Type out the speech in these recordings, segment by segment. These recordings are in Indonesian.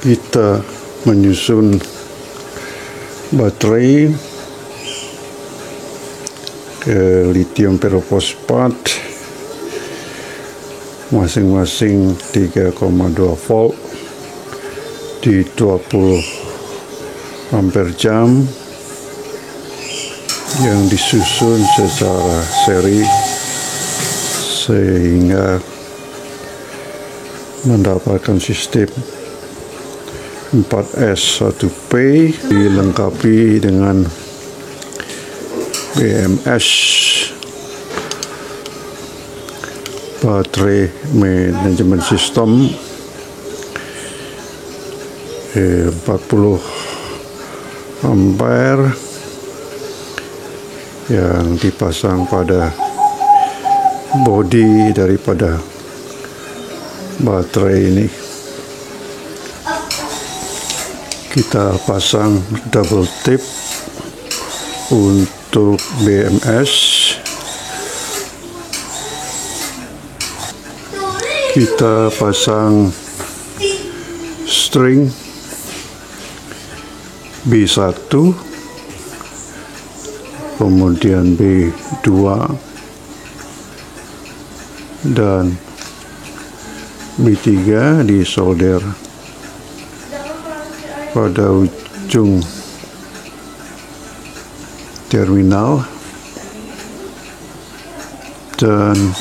kita menyusun baterai ke lithium ferrofosfat masing-masing 3,2 volt di 20 ampere jam yang disusun secara seri sehingga mendapatkan sistem 4S1P dilengkapi dengan BMS baterai manajemen sistem 40 ampere yang dipasang pada bodi daripada baterai ini. Kita pasang double tip untuk BMS. Kita pasang string B1, kemudian B2 dan B3 disolder pada ujung terminal, dan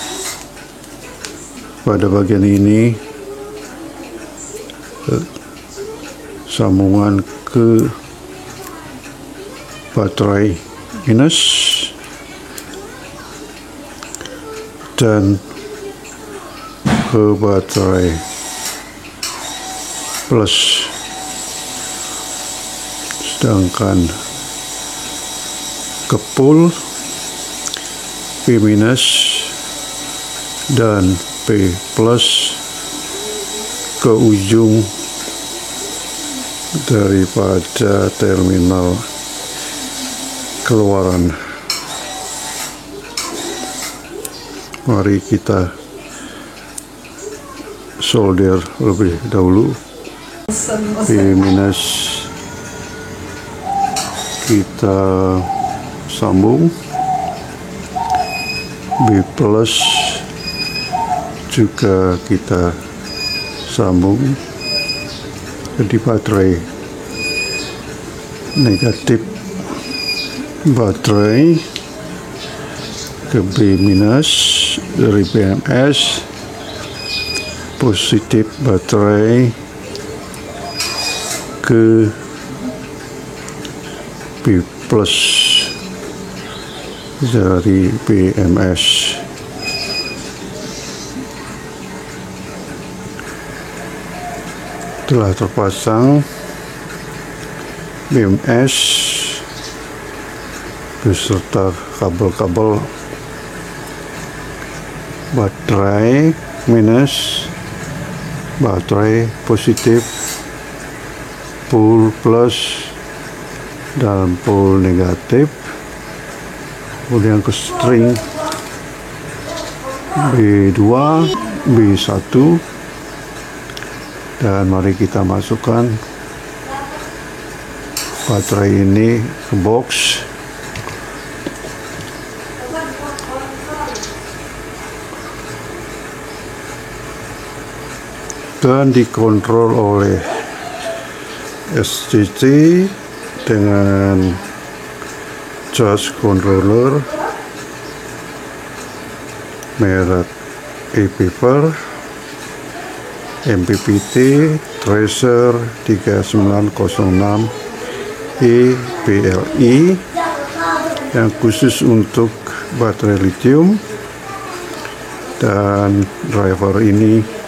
pada bagian ini sambungan ke baterai minus dan ke baterai plus, sedangkan ke pul P minus dan P plus ke ujung daripada terminal keluaran. Mari kita solder lebih dahulu. P minus kita sambung, B plus juga kita sambung di baterai negatif baterai ke B minus dari BMS, positif baterai ke B plus dari BMS. Telah terpasang BMS beserta kabel-kabel baterai minus, baterai positif, pul plus dan pul negatif, kemudian ke string B2, B1, dan mari kita masukkan baterai ini ke box. Dan dikontrol oleh SCC dengan charge controller merek ePaper MPPT Tracer 3906 EPLI yang khusus untuk baterai lithium, dan driver ini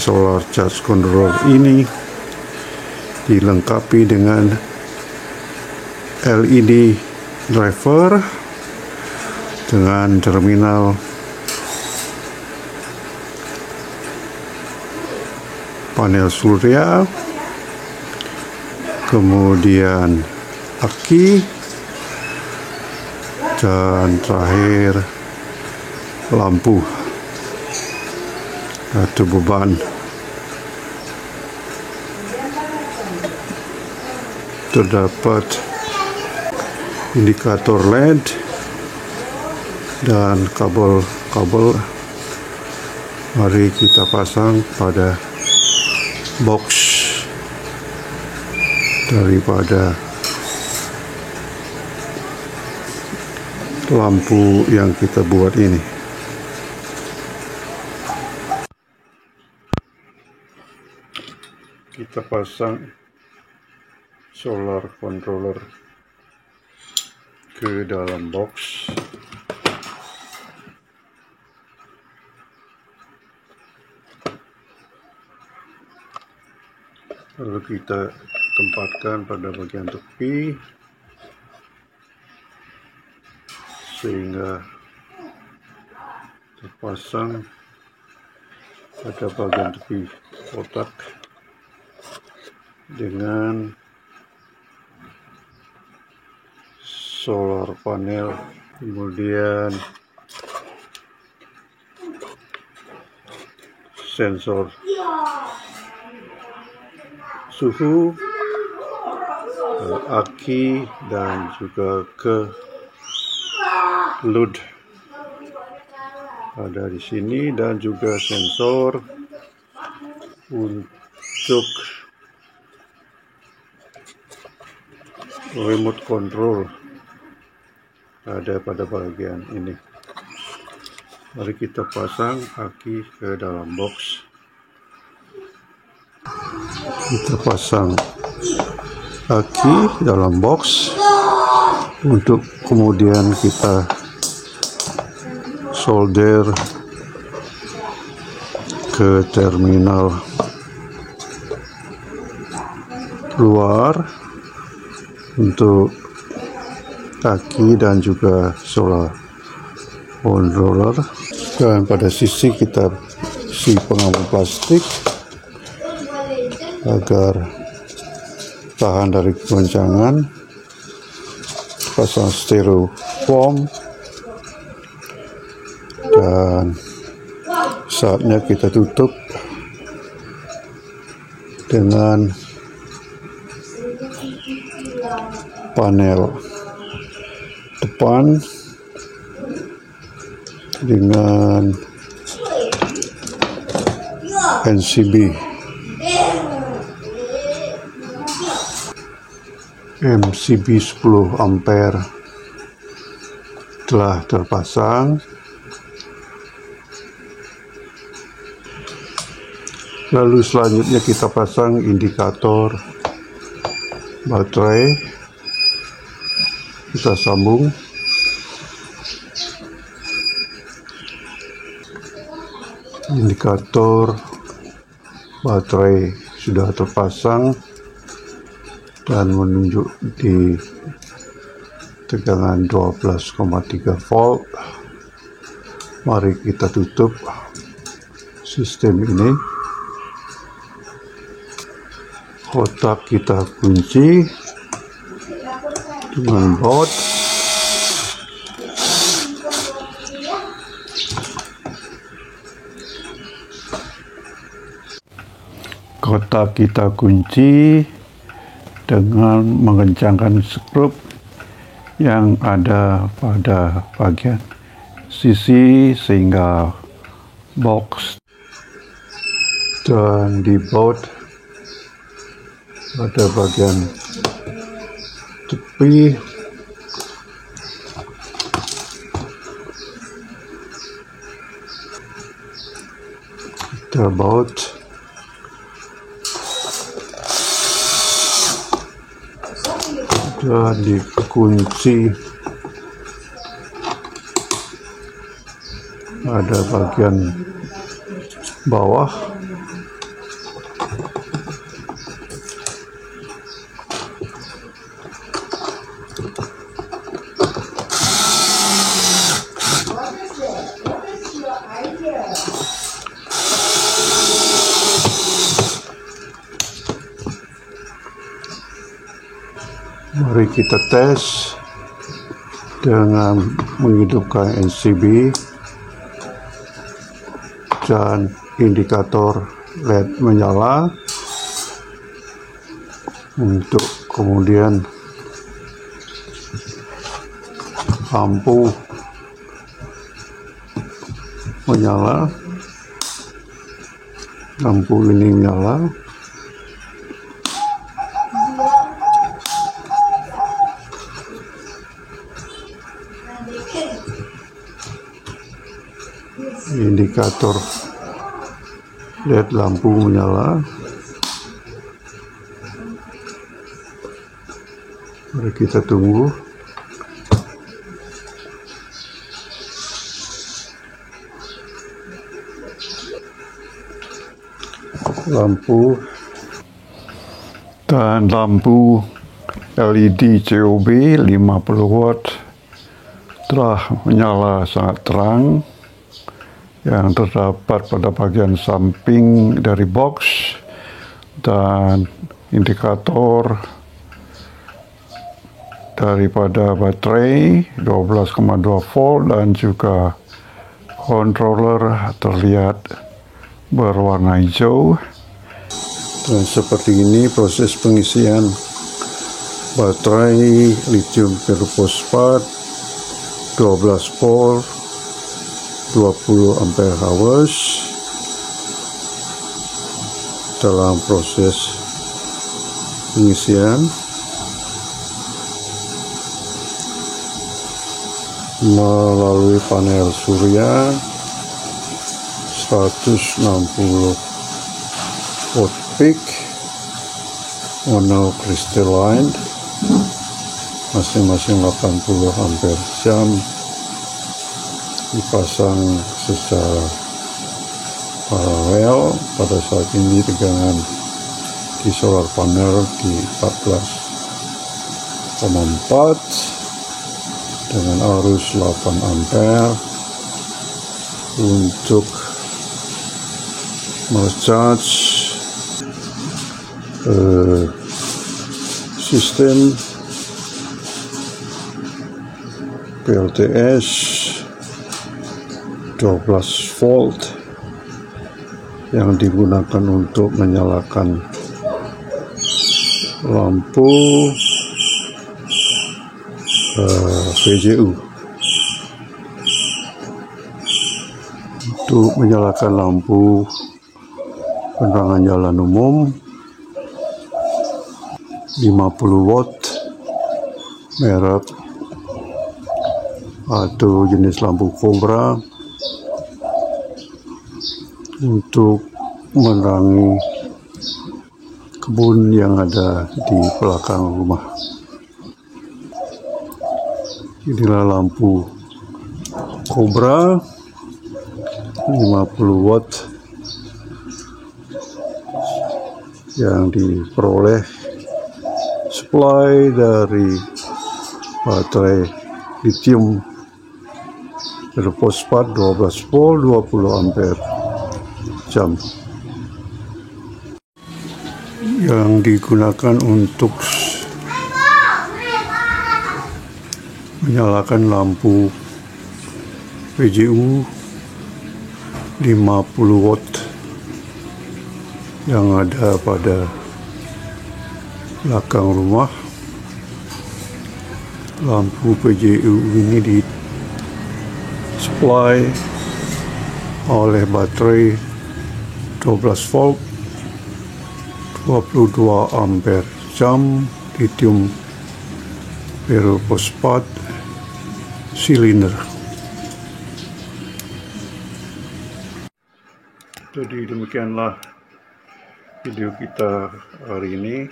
solar charge control ini dilengkapi dengan LED driver dengan terminal panel surya, kemudian aki, dan terakhir lampu atau beban. terdapat indikator LED dan kabel-kabel. Mari kita pasang pada box daripada lampu yang kita buat ini. Kita pasang solar controller ke dalam box. Lalu kita tempatkan pada bagian tepi sehingga terpasang pada bagian tepi kotak dengan solar panel. Kemudian sensor suhu, aki, dan juga ke load ada di sini, dan juga sensor untuk remote control ada pada bagian ini. Mari kita pasang aki ke dalam box. Kita pasang aki dalam box untuk kemudian kita solder ke terminal luar untuk aki dan juga solar controller. Dan pada sisi kita isi pengaman plastik agar tahan dari goncangan. Pasang styrofoam dan saatnya kita tutup dengan panel depan dengan MCB MCB 10 ampere telah terpasang. Lalu selanjutnya kita pasang indikator baterai. Kita sambung. Indikator baterai sudah terpasang dan menunjuk di tegangan 12,3 volt. Mari kita tutup sistem ini. Kotak kita kunci dengan baut. Kotak kita kunci dengan mengencangkan skrup yang ada pada bagian sisi sehingga box dan dibaut pada bagian tepi. Kita baut dan dikunci pada bagian bawah. Mari kita tes dengan menghidupkan MCB dan indikator LED menyala untuk kemudian lampu menyala, lampu ini menyala, indikator LED lampu menyala. Mari kita tunggu. Lampu dan lampu LED COB 50 watt telah menyala sangat terang, yang terdapat pada bagian samping dari box, dan indikator daripada baterai 12,2 volt dan juga controller terlihat berwarna hijau. Dan seperti ini proses pengisian baterai lithium ferrofosfat 12 volt 20 ampere hours dalam proses pengisian melalui panel surya 160 watt peak monocrystalline, masing-masing 80 ampere jam, dipasang secara paralel. Pada saat ini tegangan di solar panel di 14,4 dengan arus 8 ampere. Untuk mercharge sistem PLTS 12 volt yang digunakan untuk menyalakan lampu PJU. Untuk menyalakan lampu penerangan jalan umum 50 watt merek atau jenis lampu Cobra untuk menerangi kebun yang ada di belakang rumah. Inilah lampu Cobra 50 watt yang diperoleh supply dari baterai lithium ferrofosfat 12 volt 20 ampere jam yang digunakan untuk menyalakan lampu PJU 50 watt yang ada pada belakang rumah. Lampu PJU ini disupply oleh baterai 12 volt 22 ampere jam lithium ferrofosfat silinder. Jadi demikianlah video kita hari ini.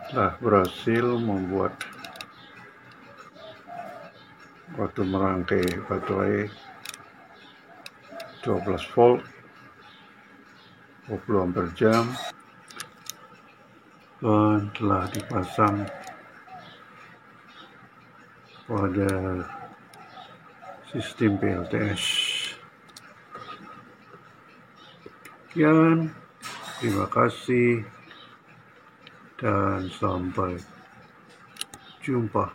Telah berhasil membuat waktu merangkai baterai 12 volt 20 ampere jam dan telah dipasang pada sistem PLTS. Sekian, terima kasih dan sampai jumpa.